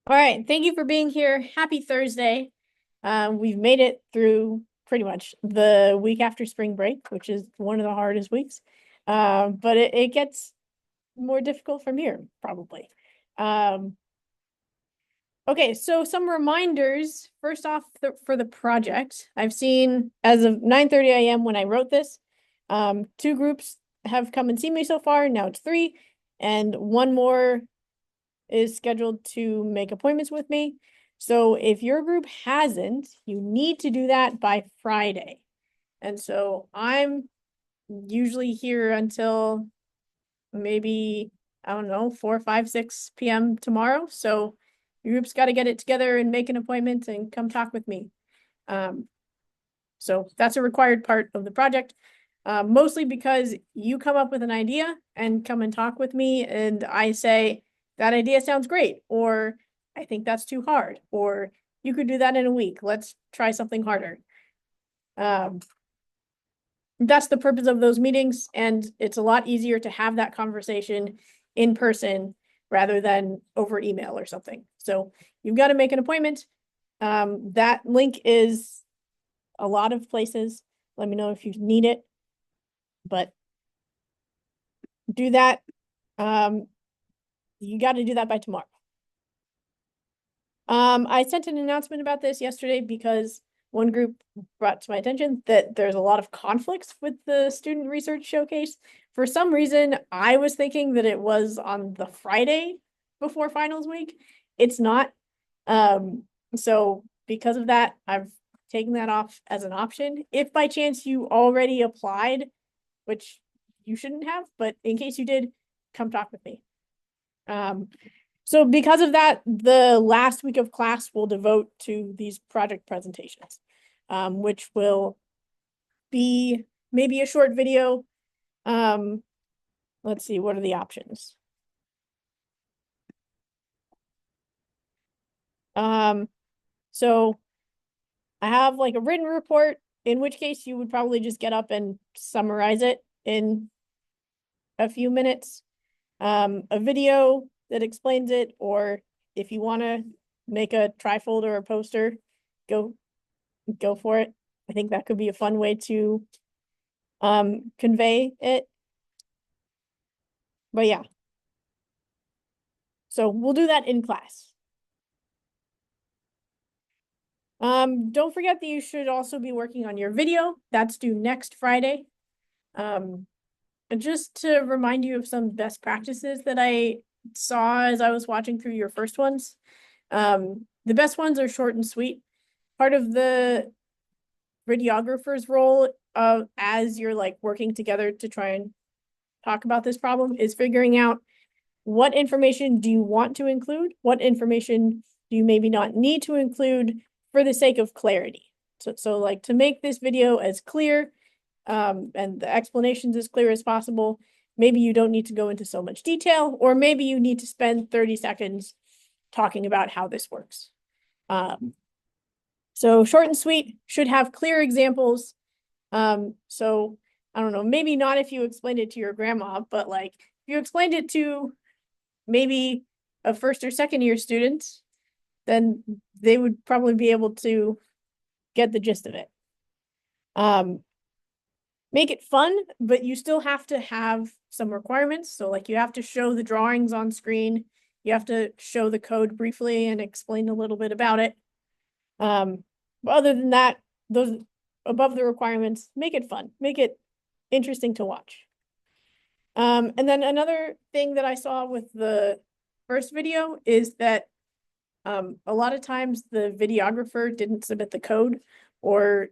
All right, thank you for being here. Happy Thursday. We've made it through pretty much the week after spring break, which is one of the hardest weeks. But it gets more difficult from here, probably. Um, okay, so some reminders. First off, for the project, I've seen as of 9:30 a.m. when I wrote this, two groups have come and seen me so far. Now it's three, and one more is scheduled to make appointments with me. So if your group hasn't, you need to do that by Friday. And so I'm usually here until maybe, I don't know, 4, 5, 6 p.m. tomorrow. So your group's got to get it together and make an appointment and come talk with me. Um, so that's a required part of the project. Mostly because you come up with an idea and come and talk with me, and I say, that idea sounds great, or I think that's too hard, or you could do that in a week. Let's try something harder. Um, that's the purpose of those meetings, and it's a lot easier to have that conversation in person rather than over email or something. So you've got to make an appointment. That link is a lot of places. Let me know if you need it, but do that. You got to do that by tomorrow. I sent an announcement about this yesterday because one group brought to my attention that there's a lot of conflicts with the student research showcase. For some reason, I was thinking that it was on the Friday before finals week. It's not. So because of that, I've taken that off as an option. If by chance you already applied, which you shouldn't have, but in case you did, come talk with me. So because of that, the last week of class will devote to these project presentations, which will be maybe a short video. Let's see, what are the options? So I have like a written report, in which case you would probably just get up and summarize it in a few minutes. A video that explains it, or if you want to make a trifold or a poster, go for it. I think that could be a fun way to convey it. But yeah, so we'll do that in class. Don't forget that you should also be working on your video. That's due next Friday. Just to remind you of some best practices that I saw as I was watching through your first ones. The best ones are short and sweet. Part of the videographer's role as you're like working together to try and talk about this problem is figuring out what information do you want to include, what information do you maybe not need to include for the sake of clarity. So like to make this video as clear and the explanations as clear as possible, maybe you don't need to go into so much detail, or maybe you need to spend 30 seconds talking about how this works. So short and sweet, should have clear examples. So I don't know, maybe not if you explained it to your grandma, but like if you explained it to maybe a first or second year student, then they would probably be able to get the gist of it. Make it fun, but you still have to have some requirements. So like you have to show the drawings on screen. You have to show the code briefly and explain a little bit about it. But other than that, those above the requirements, make it fun, make it interesting to watch. And then another thing that I saw with the first video is that a lot of times the videographer didn't submit the code, or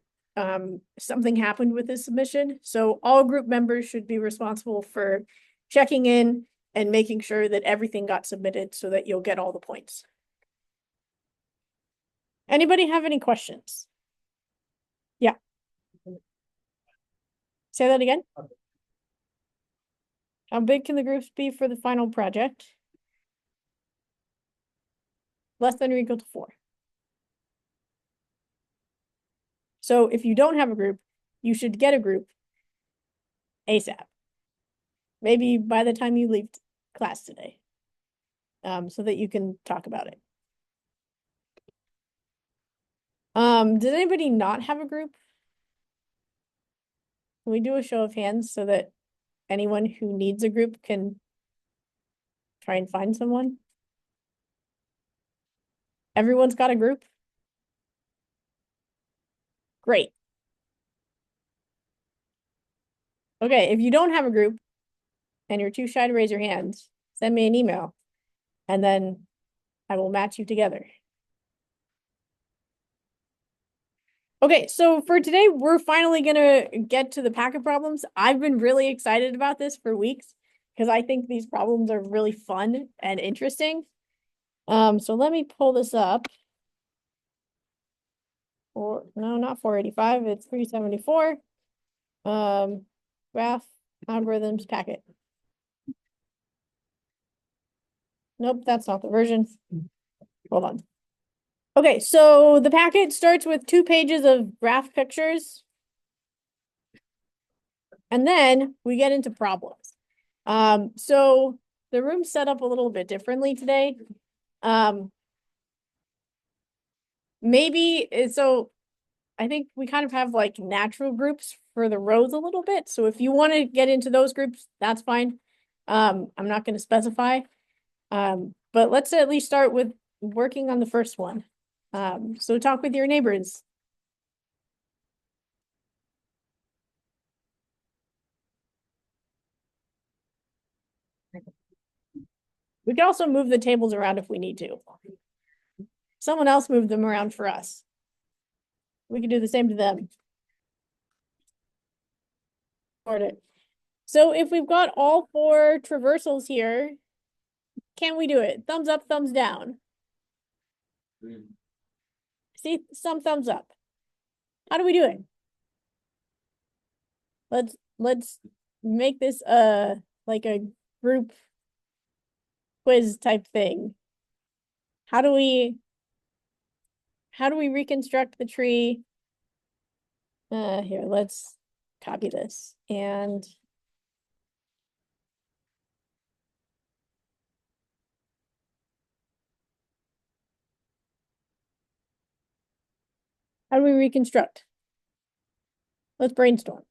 something happened with his submission. So all group members should be responsible for checking in and making sure that everything got submitted so that you'll get all the points. Anybody have any questions? Yeah. Say that again. How big can the groups be for the final project? Less than or equal to 4. So if you don't have a group, you should get a group ASAP. Maybe by the time you leave class today, so that you can talk about it. Does anybody not have a group? Can we do a show of hands so that anyone who needs a group can try and find someone? Everyone's got a group? Great. Okay, if you don't have a group and you're too shy to raise your hands, send me an email and then I will match you together. Okay, so for today, we're finally gonna get to the packet problems. I've been really excited about this for weeks because I think these problems are really fun and interesting. So let me pull this up. Or no, not 485, it's 374. Graph algorithms packet. Nope, that's not the version. Hold on. Okay, so the packet starts with 2 pages of graph pictures. And then we get into problems. So the room's set up a little bit differently today. Maybe so I think we kind of have like natural groups for the rows a little bit. So if you want to get into those groups, that's fine. I'm not going to specify. But let's at least start with working on the first one. So talk with your neighbors. We can also move the tables around if we need to. Someone else moved them around for us. We can do the same to them. Sort it. So if we've got all 4 traversals here, can we do it? Thumbs up, thumbs down. See, some thumbs up. How do we do it? Let's make this like a group quiz type thing. How do we reconstruct the tree? Here, let's copy this. And how do we reconstruct? Let's brainstorm.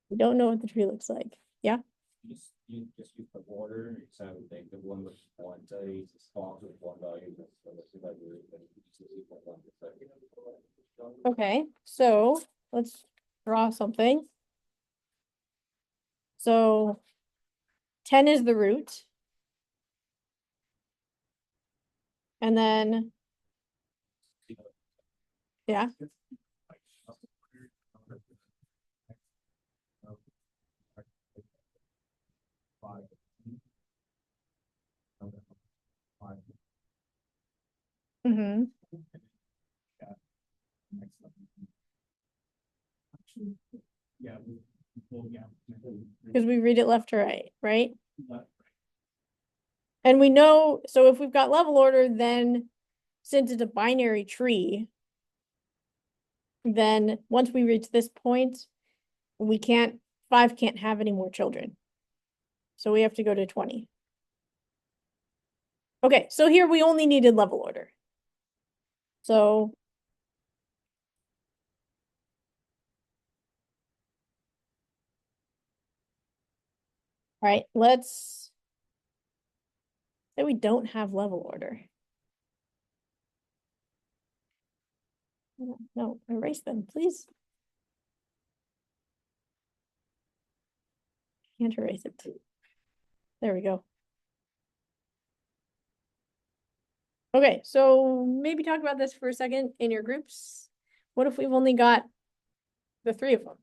We don't know what the tree looks like. Yeah. You just use the order, so like the one with one value is small with one value. Okay, so let's draw something. So 10 is the root. And then, yeah. Mm-hmm. Because we read it left to right, right? And we know, so if we've got level order, then since it's a binary tree, then once we reach this point, we can't, 5 can't have any more children. So we have to go to 20. Okay, so here we only needed level order. So all right, let's say we don't have level order. No, erase them, please. Can't erase it. There we go. Okay, so maybe talk about this for a second in your groups. What if we've only got the 3 of them?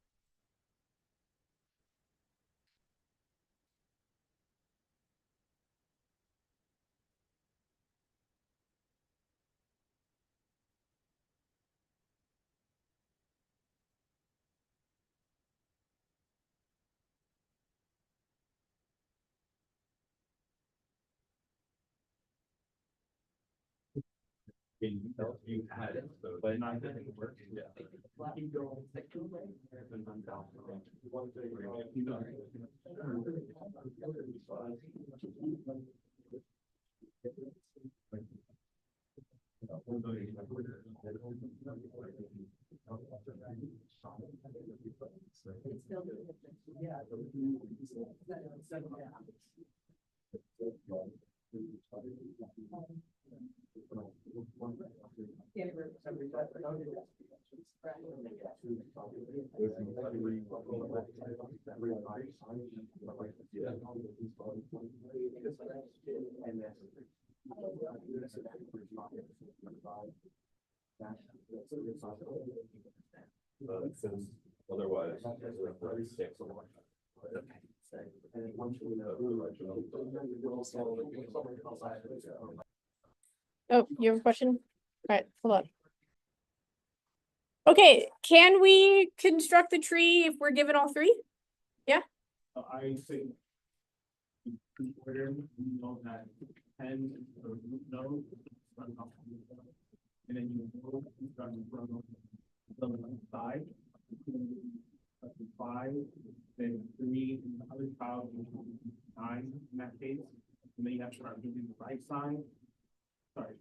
You had it, but not that it worked. Yeah. Otherwise, six. Oh, you have a question? All right, hold on. Okay, can we construct the tree if we're given all three? I think. Where you know that 10 or no. And then you go from the side. The 5, then 3, and the other child would be 9 in that case. And then you have to start moving the right side. Sorry.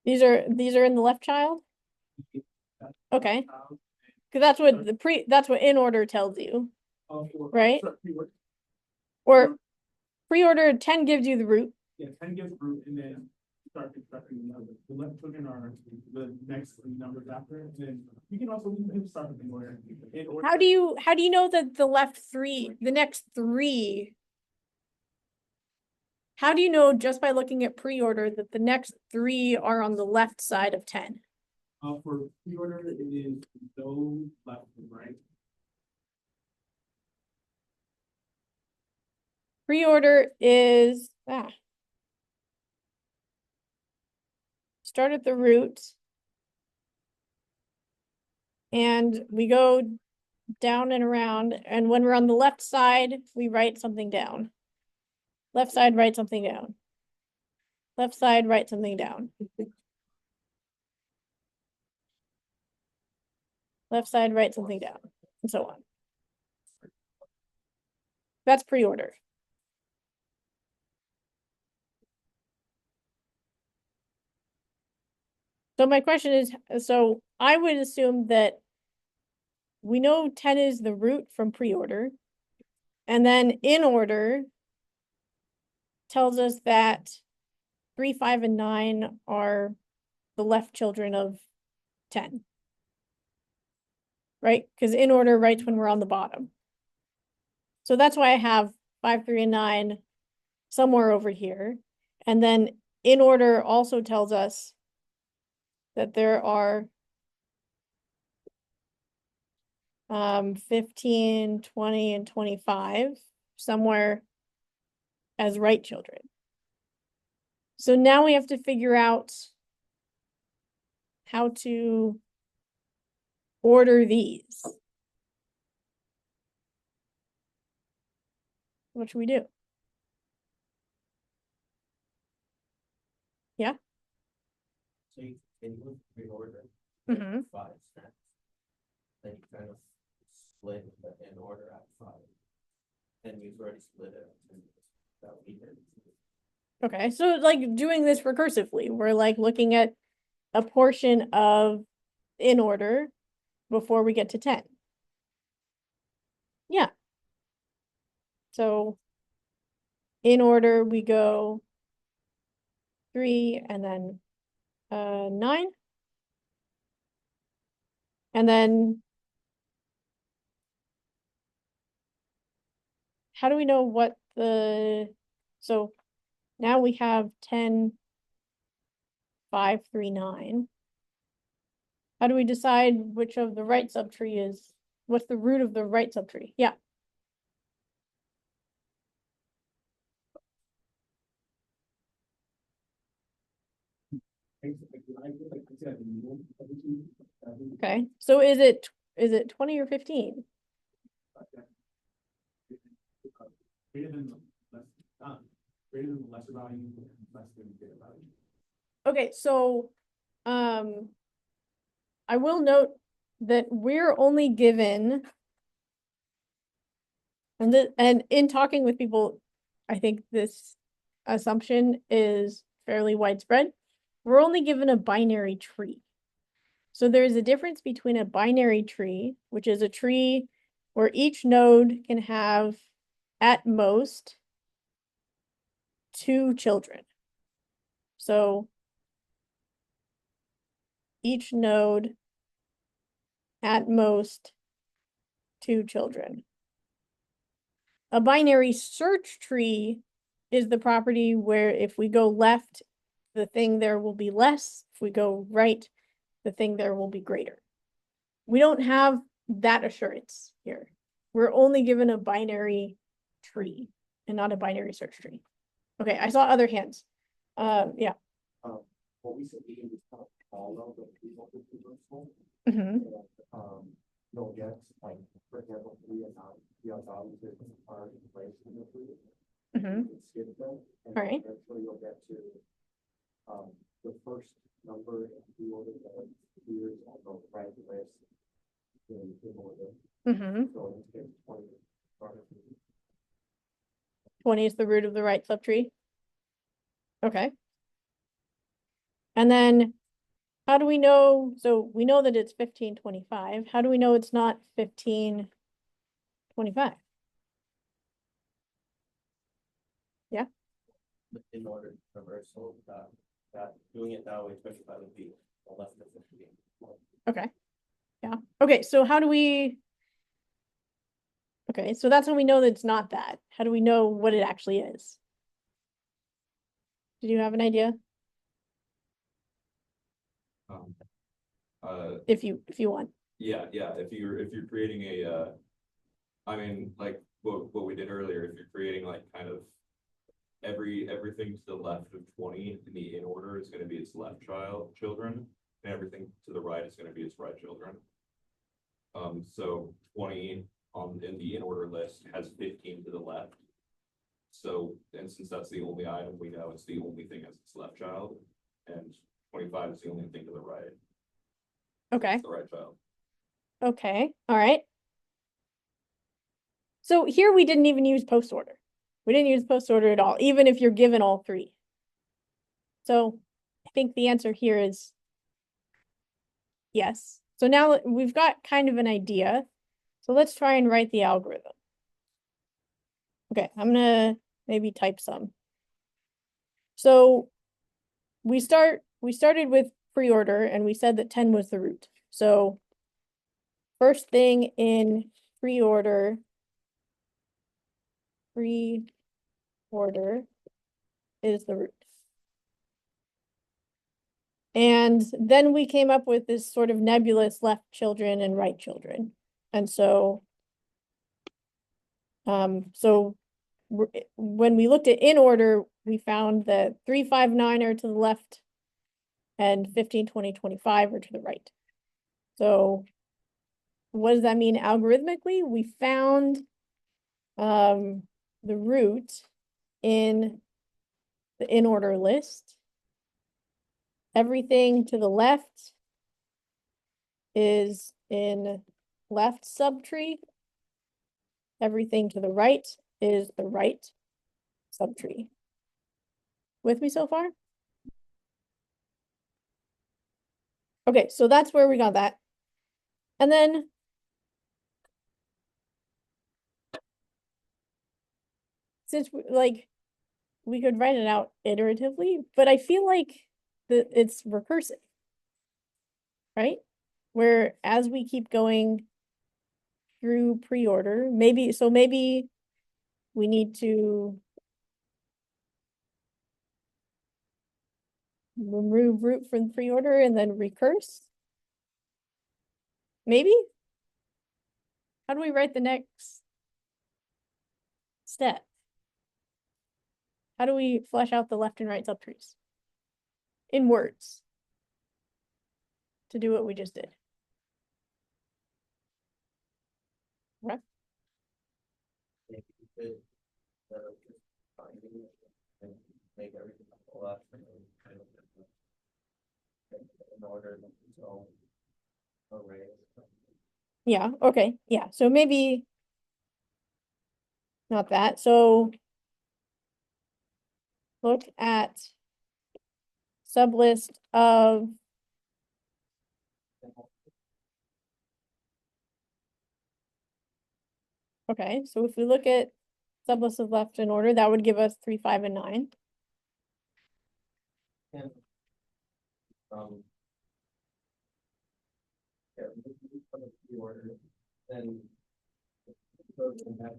These are in the left child? Okay, because that's what that's what in order tells you, right? Or pre-order 10 gives you the root. Yeah, 10 gives root, and then start constructing the other. The left children are the next 3 numbers after, and then you can also start with in order. How do you know that the next 3? How do you know just by looking at pre-order that the next 3 are on the left side of 10? For pre-order, it is no left and right. Pre-order is start at the root. And we go down and around, and when we're on the left side, we write something down. Left side, write something down. Left side, write something down. Left side, write something down, and so on. That's pre-order. So my question is, so I would assume that we know 10 is the root from pre-order, and then in order tells us that 3, 5, and 9 are the left children of 10. Right? Because in order writes when we're on the bottom. So that's why I have 5, 3, and 9 somewhere over here. And then in order also tells us that there are 15, 20, and 25 somewhere as right children. So now we have to figure out how to order these. What should we do? Yeah. So you can reorder. Mm-hmm. 5 steps. Then you kind of split the in order at 5. And you've already split it. That would be it. Okay, so like doing this recursively, we're like looking at a portion of in order before we get to 10. Yeah. So in order we go 3 and then 9. And then how do we know what so now we have 10, 5, 3, 9. How do we decide which of the right subtree is, what's the root of the right subtree? Yeah. Okay, so is it 20 or 15? greater than less, greater than the lesser value, less than the greater value. Okay, so, I will note that we're only given, and in talking with people, I think this assumption is fairly widespread. We're only given a binary tree. So there is a difference between a binary tree, which is a tree where each node can have at most 2 children. So each node at most 2 children. A binary search tree is the property where if we go left, the thing there will be less. If we go right, the thing there will be greater. We don't have that assurance here. We're only given a binary tree and not a binary search tree. Okay, I saw other hands. Yeah. What we said, we can just kind of follow the people who do reversal. Mhm. And, you'll get, like, for example, 3 and 9, the odds obviously are in place in the 3. Mhm. You can skip them, and All right. eventually you'll get to, the first number in the order that appears on the right list in order. Mhm. So in this case, 20. 20 is the root of the right subtree. Okay. And then how do we know? So we know that it's 1525. How do we know it's not 1525? Yeah. In order to reversal, that doing it that way, 25 would be less than 15. Okay. Yeah. Okay, so how do we? Okay, so that's when we know that it's not that. How do we know what it actually is? Did you have an idea? Um, If you want. yeah, if you're creating a, I mean, like what we did earlier, if you're creating like kind of everything to the left of 20 in the in order is gonna be its left children, and everything to the right is gonna be its right children. So 20 in the in order list has 15 to the left. So, and since that's the only item we know, it's the only thing as its left child, and 25 is the only thing to the right. Okay. It's the right child. Okay. All right. So here we didn't even use post order. We didn't use post order at all, even if you're given all 3. So I think the answer here is yes. So now we've got kind of an idea. So let's try and write the algorithm. Okay, I'm gonna maybe type some. So we started with pre-order and we said that 10 was the root. So first thing in pre-order is the root. And then we came up with this sort of nebulous left children and right children. And so, when we looked at in order, we found that 3, 5, 9 are to the left and 15, 20, 25 are to the right. So what does that mean algorithmically? We found the root in the in order list. Everything to the left is in left subtree. Everything to the right is the right subtree. With me so far? Okay, so that's where we got that. And then since we could write it out iteratively, but I feel like it's recursive, right? Where as we keep going through pre-order, maybe we need to remove root from pre-order and then recurse. Maybe? How do we write the next step? How do we flesh out the left and right subtrees? In words. To do what we just did. Right? Maybe you could, make everything on the left and then kind of in order so array. Yeah, okay, yeah, so maybe not that, so look at sublist of okay, so if we look at sublist of left in order, that would give us 3, 5, and 9. And, yeah, we can put the order, then go to that,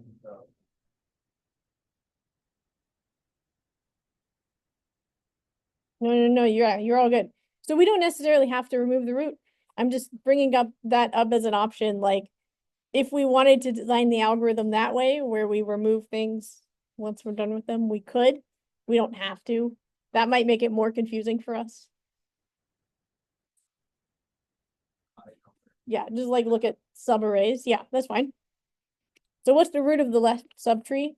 No, you're all good. So we don't necessarily have to remove the root. I'm just bringing up as an option, like if we wanted to design the algorithm that way, where we remove things once we're done with them, we could. We don't have to. That might make it more confusing for us. Yeah, just like look at subarrays. Yeah, that's fine. So what's the root of the left subtree?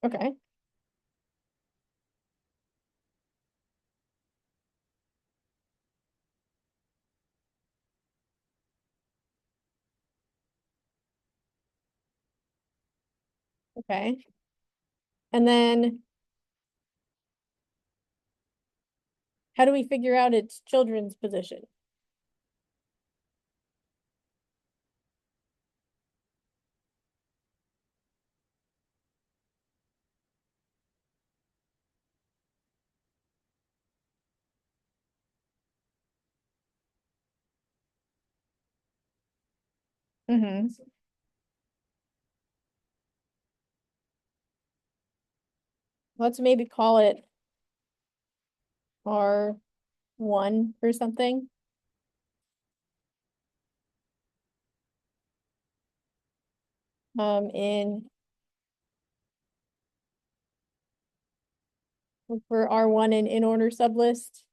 Okay. Okay. And then how do we figure out its children's position? Mm-hmm. Let's maybe call it R1 or something. In look for R1 in order sublist.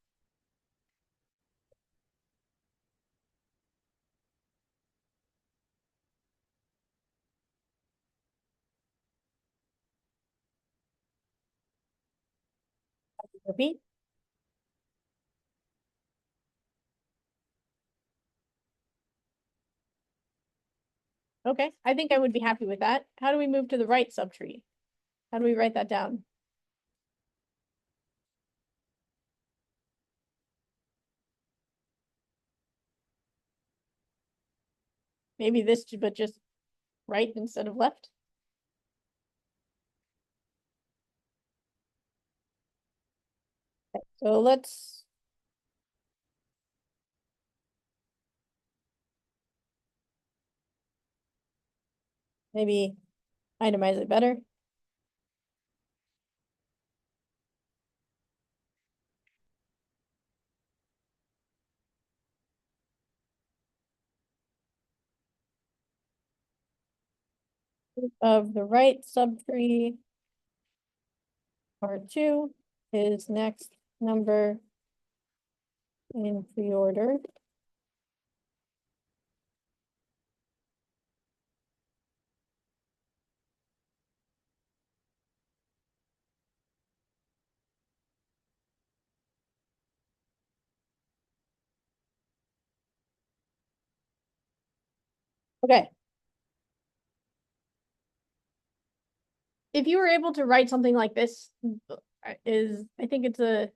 Repeat. Okay, I think I would be happy with that. How do we move to the right subtree? How do we write that down? Maybe this, but just right instead of left? So let's maybe itemize it better. Of the right subtree, R2 is next number in pre-order. Okay. If you were able to write something like this, I think it's a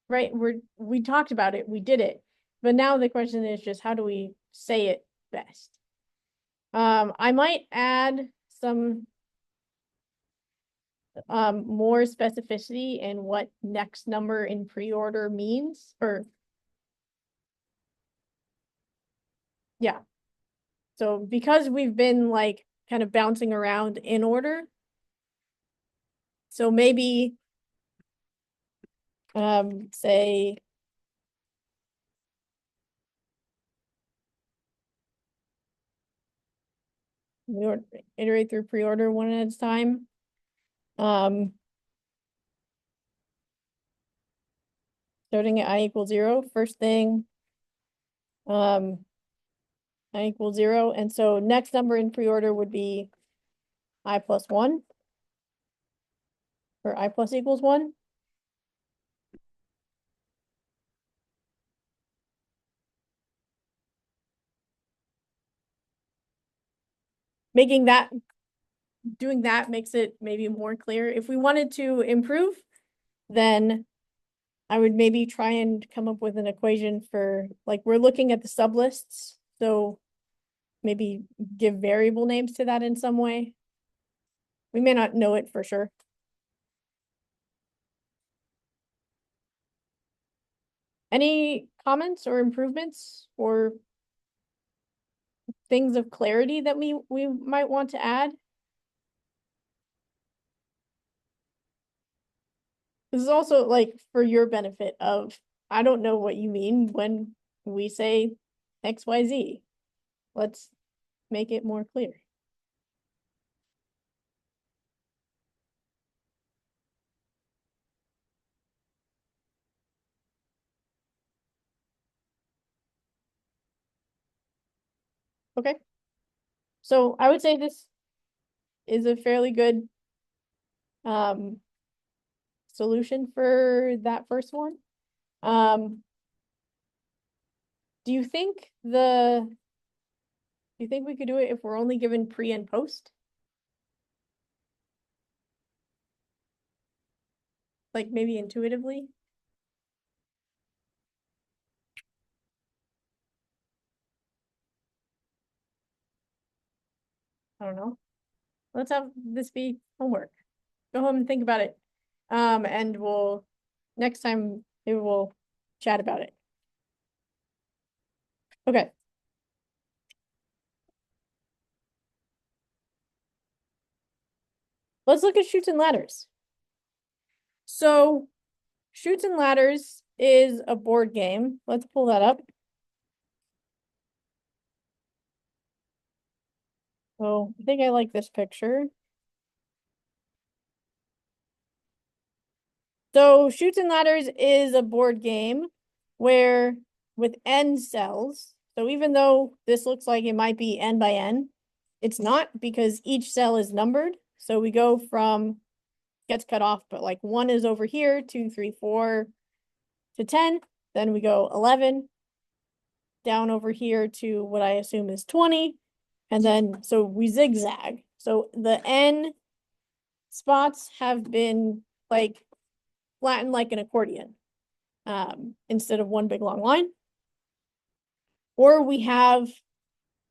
right, we talked about it, we did it. But now the question is just how do we say it best? I might add some more specificity in what next number in pre-order means, or yeah. So because we've been like kind of bouncing around in order, so maybe say we iterate through pre-order one at a time. Starting at I equals 0, first thing, I equals 0, and so next number in pre-order would be I plus 1. Or I plus equals 1. Doing that makes it maybe more clear. If we wanted to improve, then I would maybe try and come up with an equation for, like, we're looking at the sublists, so maybe give variable names to that in some way. We may not know it for sure. Any comments or improvements or things of clarity that we might want to add? This is also like for your benefit of, I don't know what you mean when we say XYZ. Let's make it more clear. Okay. So I would say this is a fairly good solution for that first one. Do you think we could do it if we're only given pre and post? Like maybe intuitively? I don't know. Let's have this be homework. Go home and think about it. And next time maybe we'll chat about it. Okay. Let's look at Chutes and Ladders. So Chutes and Ladders is a board game. Let's pull that up. Oh, I think I like this picture. So Chutes and Ladders is a board game where with n cells, so even though this looks like it might be n by n, it's not because each cell is numbered. So we go from, gets cut off, but like 1 is over here, 2, 3, 4 to 10. Then we go 11 down over here to what I assume is 20. And then, so we zigzag. So the n spots have been like flattened like an accordion, instead of one big long line. Or we have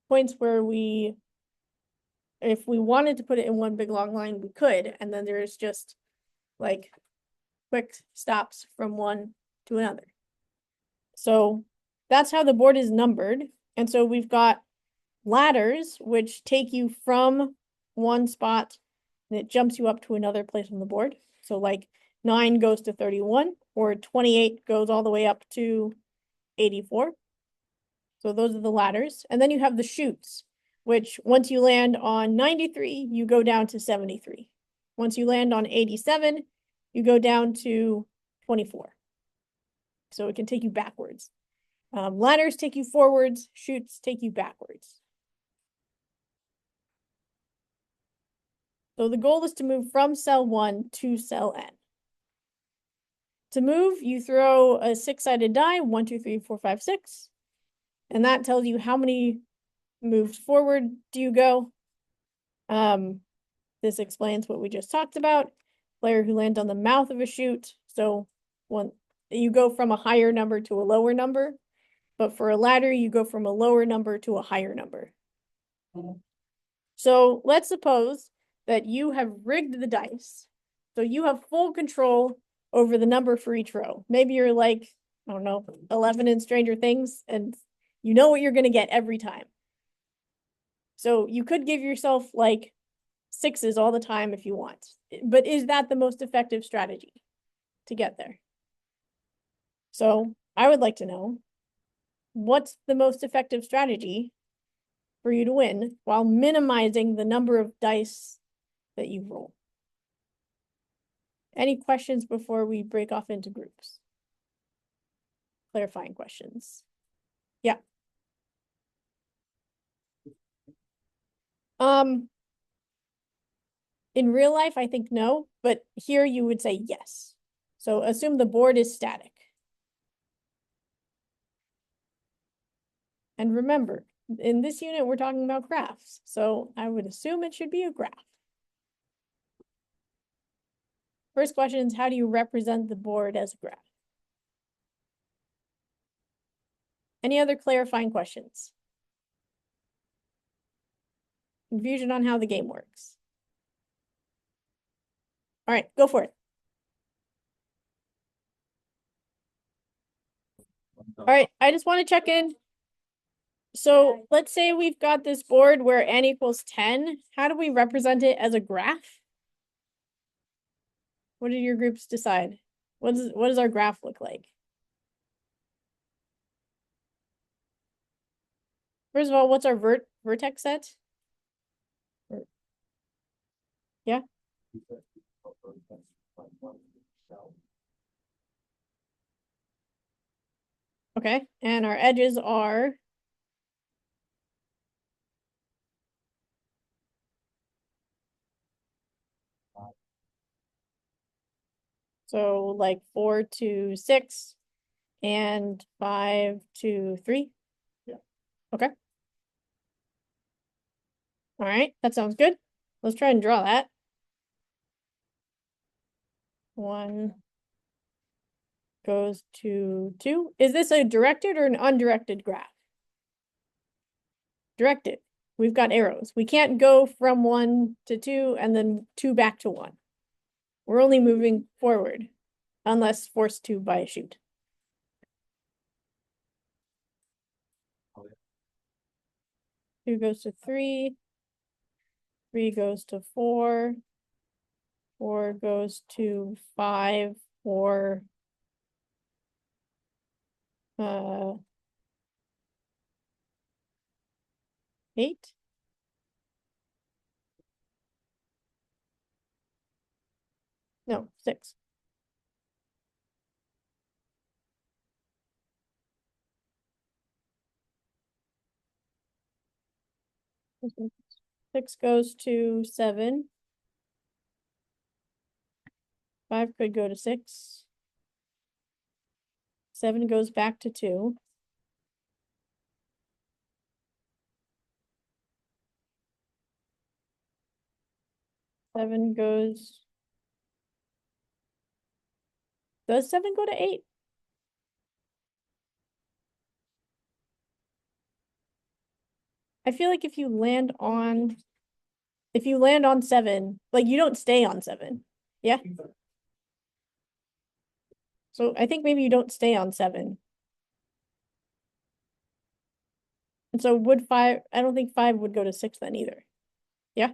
points where if we wanted to put it in one big long line, we could, and then there's just like quick stops from one to another. So that's how the board is numbered. And so we've got ladders, which take you from one spot and it jumps you up to another place on the board. So like 9 goes to 31, or 28 goes all the way up to 84. So those are the ladders. And then you have the chutes, which once you land on 93, you go down to 73. Once you land on 87, you go down to 24. So it can take you backwards. Ladders take you forwards, chutes take you backwards. So the goal is to move from cell 1 to cell n. To move, you throw a 6-sided die, 1, 2, 3, 4, 5, 6. And that tells you how many moves forward do you go. This explains what we just talked about. Player who lands on the mouth of a chute. So when you go from a higher number to a lower number, but for a ladder, you go from a lower number to a higher number. So let's suppose that you have rigged the dice. So you have full control over the number for each row. Maybe you're like, I don't know, 11 in Stranger Things, and you know what you're going to get every time. So you could give yourself like 6s all the time if you want. But is that the most effective strategy to get there? So I would like to know, what's the most effective strategy for you to win while minimizing the number of dice that you roll? Any questions before we break off into groups? Clarifying questions. Yeah. In real life, I think no, but here you would say yes. So assume the board is static. And remember, in this unit, we're talking about graphs. So I would assume it should be a graph. First question is, how do you represent the board as a graph? Any other clarifying questions? Confusion on how the game works? All right, go for it. All right, I just want to check in. So let's say we've got this board where n equals 10. How do we represent it as a graph? What did your groups decide? What does our graph look like? First of all, what's our vertex set? Yeah. Okay, and our edges are so like 4 to 6 and 5 to 3. Yeah. Okay. All right, that sounds good. Let's try and draw that. 1 goes to 2. Is this a directed or an undirected graph? Directed. We've got arrows. We can't go from 1 to 2 and then 2 back to 1. We're only moving forward unless forced to by a chute. Two goes to 3. 3 goes to 4. 4 goes to 5 or 8. No, 6. Okay. 6 goes to 7. 5 could go to 6. 7 goes back to 2. 7 goes. Does 7 go to 8? I feel like if you land on 7, like you don't stay on 7. Yeah. So I think maybe you don't stay on 7. And so would 5, I don't think 5 would go to 6 then either. Yeah.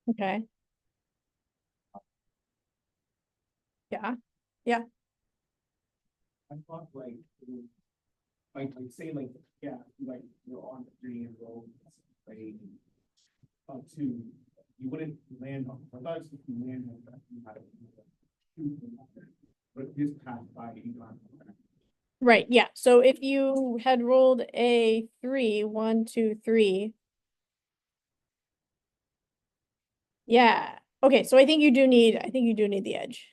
Okay. Yeah. Yeah. I thought like say like, yeah, like you're on the 3 and roll, like, two, you wouldn't land on, I thought if you land on that, you had to shoot from there. But this passed by, you got. Right. Yeah. So if you had rolled a 3, 1, 2, 3. Yeah. Okay. So I think you do need the edge.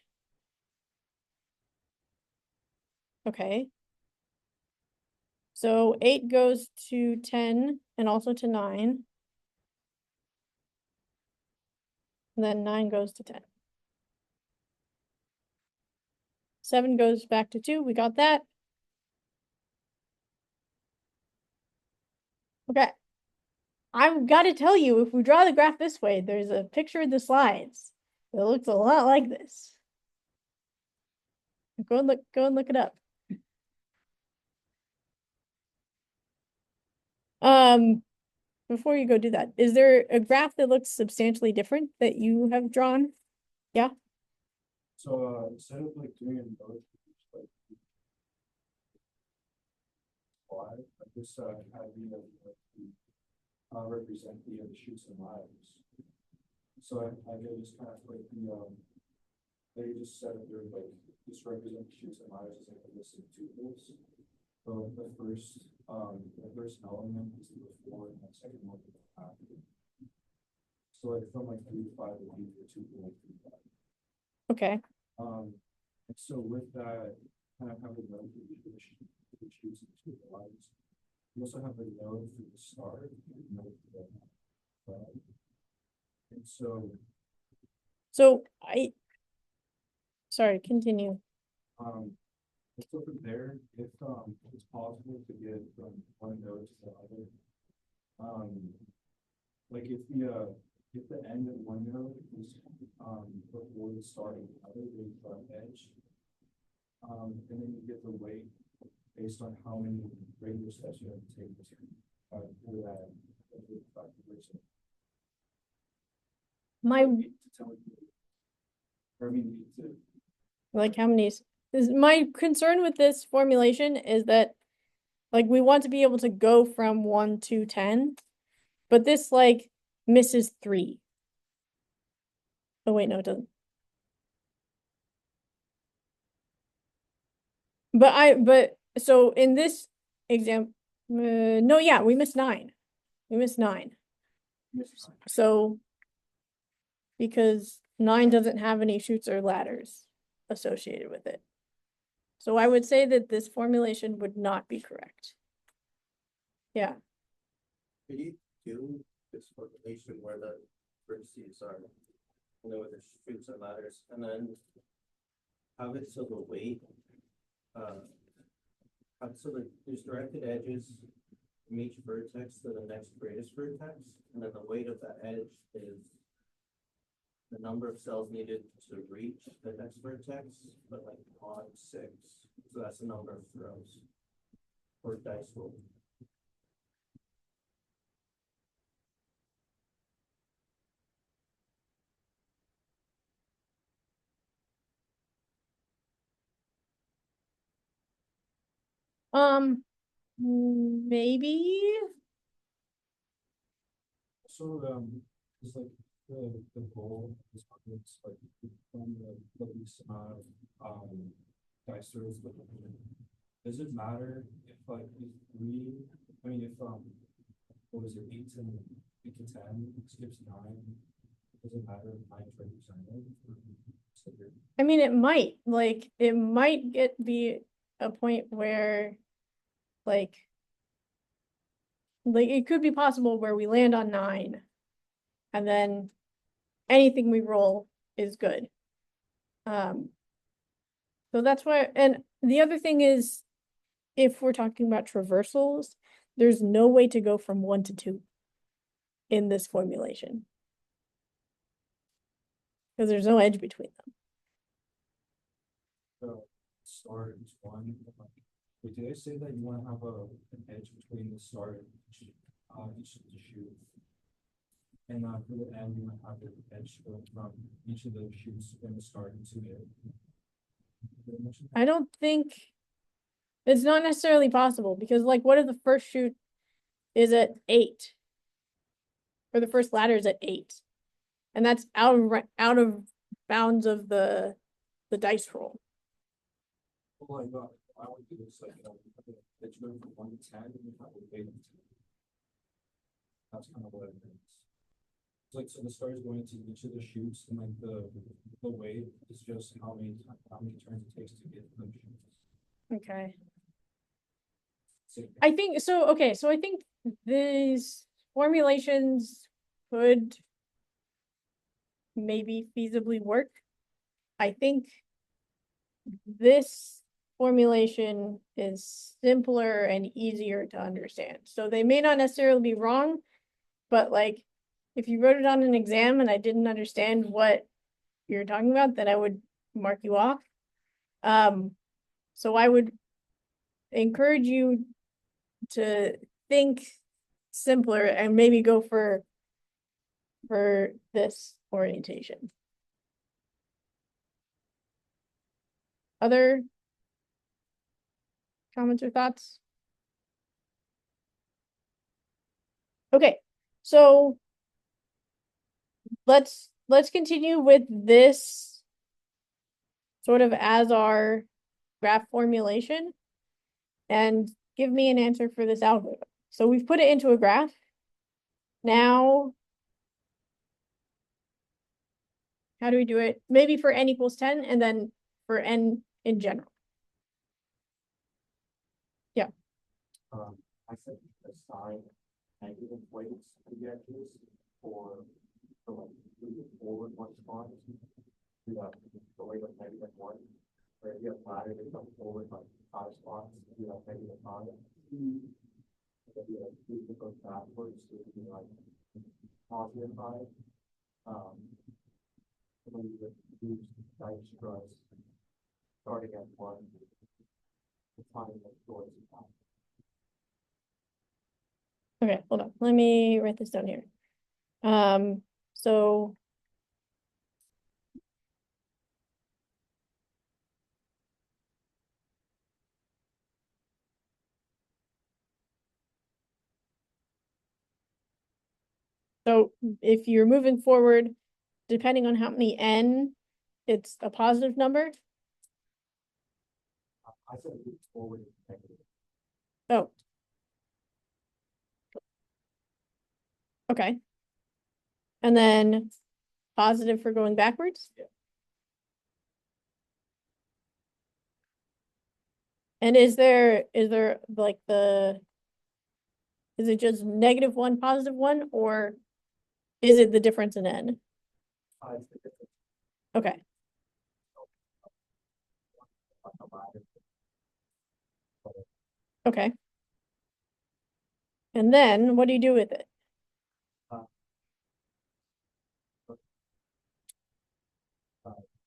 Okay. So 8 goes to 10 and also to 9. And then 9 goes to 10. 7 goes back to 2. We got that. Okay. I've got to tell you, if we draw the graph this way, there's a picture in the slides that looks a lot like this. Go and look it up. Before you go do that, is there a graph that looks substantially different that you have drawn? Yeah. So, instead of like doing it in both, like, I just, have you represent the chutes and lives. So I did just kind of like they just said that they're like, just represent Chutes and ladders as like a list of tuples. So the first element is the before and the second one is the after. So like from like 3 to 5 would be the tuple like 3 to 5. Okay. And so with that, kind of have a node for the Chutes and the ladders. You also have a node for the start, and a node for the and so So sorry, continue. Um, so from there, if it's possible to get from one node to the other. Like if the end of one node is before the start of the other, there's the edge. And then you get the weight based on how many regular steps you have to take for that calculation. My To tell you, or I mean, to like how many is my concern with this formulation is that like we want to be able to go from 1 to 10, but this like misses 3. Oh wait, no, it doesn't. But so in this example, no, yeah, we missed 9. We missed 9. So because 9 doesn't have any chutes or ladders associated with it. So I would say that this formulation would not be correct. Yeah. Could you do this formulation where the vertices are, with the Chutes and ladders, and then have it so the weight, so that there's directed edges from each vertex to the next greatest vertex, and then the weight of that edge is the number of cells needed to reach the next vertex, but like mod 6. So that's the number of throws or dice roll. Maybe. So, it's like the goal is like from the least amount of dice rolls. Does it matter if like if we, I mean if what was it, 8 to 10 skips 9? Does it matter if 9 tries to sign it? I mean, it might be a point where like it could be possible where we land on 9 and then anything we roll is good. So that's why, and the other thing is, if we're talking about traversals, there's no way to go from 1 to 2 in this formulation. Because there's no edge between them. So start is 1. Wait, did I say that you want to have an edge between the start and each of the chutes? And for the end, you want to have the edge go from each of the chutes from the start into it. I don't think it's not necessarily possible because like what if the first chute is at 8? Or the first ladder is at 8. And that's out of bounds of the dice roll. Oh my God, I would do this like edge go from 1 to 10 and you have a weight of 10. That's kind of what it means. It's like so the start is going to each of the chutes and like the weight is just how many turns it takes to get to the chutes. Okay. I think so. Okay, so I think these formulations could maybe feasibly work. I think this formulation is simpler and easier to understand. So they may not necessarily be wrong, but like if you wrote it on an exam and I didn't understand what you're talking about, then I would mark you off. So I would encourage you to think simpler and maybe go for this orientation. Other comments or thoughts? Okay, so let's continue with this sort of as our graph formulation and give me an answer for this algorithm. So we've put it into a graph. Now, how do we do it? Maybe for n equals 10 and then for n in general. I said assign negative weights to the edges for like moving forward one spot. You have the weight of -1, where you have ladder to come forward like 5 spots, you have -5. If you like move it goes backwards, so it would be like +5. And then you would use Dijkstra's starting at 1, defining the towards the top. Okay, hold on. Let me write this down here. So if you're moving forward, depending on how many n, it's a positive number. I said move forward is negative. Oh. Okay. And then positive for going backwards? Yeah. And is there like is it just -1, +1, or is it the difference in n? It's the difference Okay, on the ladder. okay. And then what do you do with it?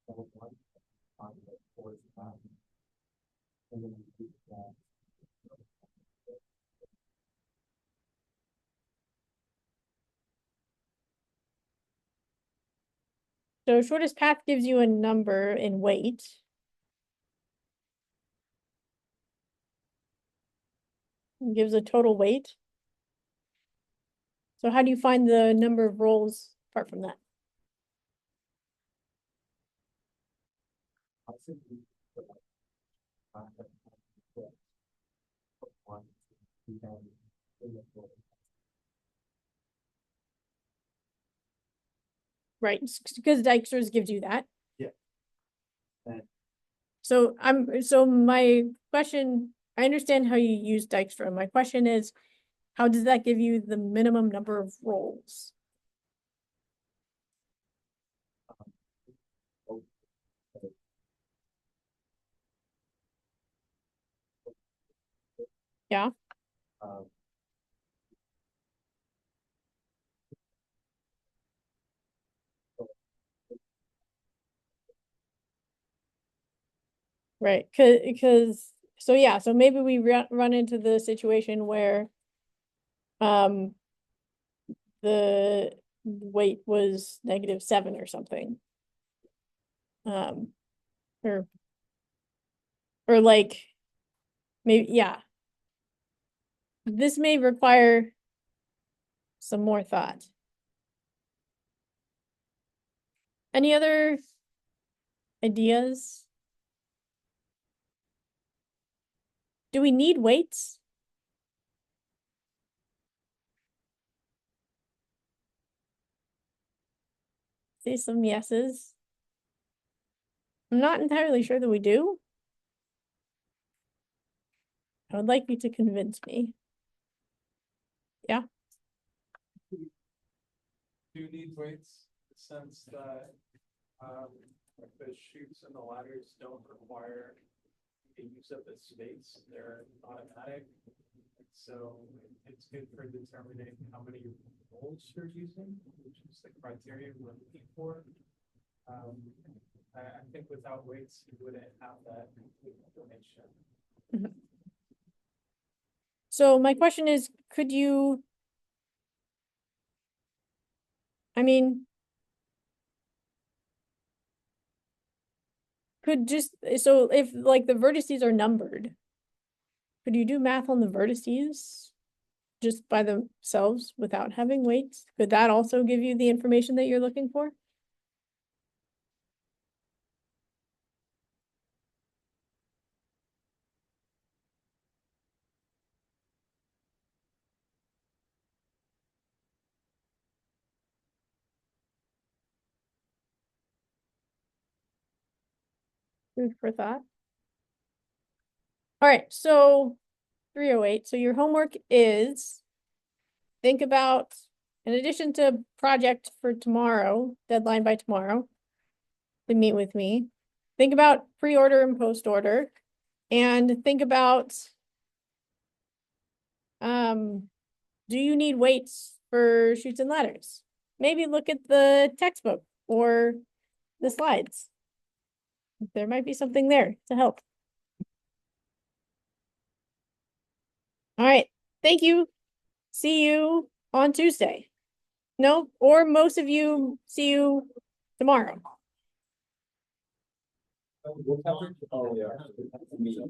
Level 1 on the towards the top. And then you do that. So shortest path gives you a number in weight. It gives a total weight. So how do you find the number of rolls apart from that? I said move the one, you can in the floor. Right, because Dijkstra's gives you that. Yeah. And So my question, I understand how you use Dijkstra. My question is, how does that give you the minimum number of rolls? Yeah, um, right, because so yeah, so maybe we run into the situation where the weight was -7 or something. Um or like maybe, yeah. This may require some more thought. Any other ideas? Do we need weights? Say some yeses. I'm not entirely sure that we do. I would like you to convince me. Yeah, Do need weights, in the sense that, like the chutes and the ladders don't require the use of the space, they're automatic. So it's good for determining how many rolls you're using, which is the criteria we're looking for. I think without weights, you wouldn't have that information. so my question is, could you, I mean, could just, so if like the vertices are numbered, could you do math on the vertices? just by themselves without having weights? Could that also give you the information that you're looking for? Food for thought. All right, so 308. So your homework is think about, in addition to project for tomorrow, deadline by tomorrow, to meet with me, think about pre-order and post-order, and think about do you need weights for chutes and ladders? Maybe look at the textbook or the slides. There might be something there to help. All right, thank you. See you on Tuesday. No, or most of you see you tomorrow. Oh, yeah.